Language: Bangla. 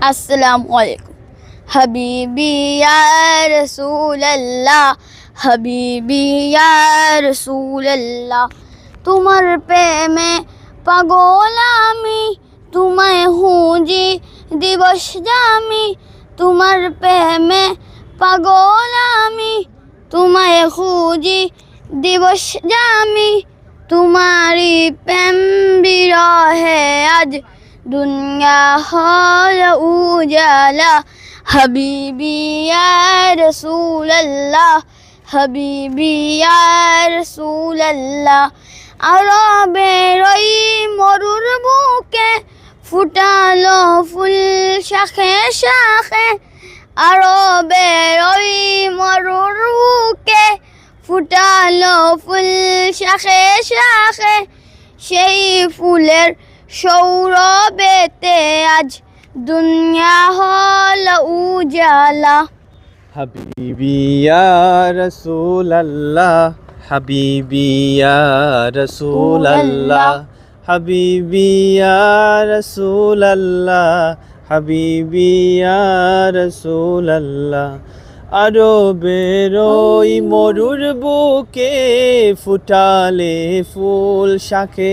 আসসালামু আলাইকুম। হাবিবি ইয়া রাসূলুল্লাহ, হাবিবি ইয়া রাসূলুল্লাহ, তোমার প্রেমে পাগল আমি, তোমায় খুঁজি দিবস জামি। তোমার প্রেমে পাগল আমি, তোমায় খুঁজি দিবস জামি। তোমারি প্রেম বিরহে আজ দুনিয়া হল উজালা। হাবিবি ইয়া রাসূলুল্লাহ, হাবিবি ইয়া রাসূলুল্লাহ, আরবের ওই মরুর বুকে ফুটালো ফুল শাখে শাখে। আরবের ওই মরুর বুকে ফুটালো ফুল শাখে শাখে। সেই ফুলের সৌরভেতে আজ দুনিয়া হল উজালা। হাবিবি ইয়া রাসূলুল্লাহ, হাবিবি ইয়া রাসূলুল্লাহ, হাবিবি ইয়া রাসূলুল্লাহ, হাবিবি ইয়া রাসূলুল্লাহ, আরবের ওই মরুর বুকে ফুটালে ফুল শাখে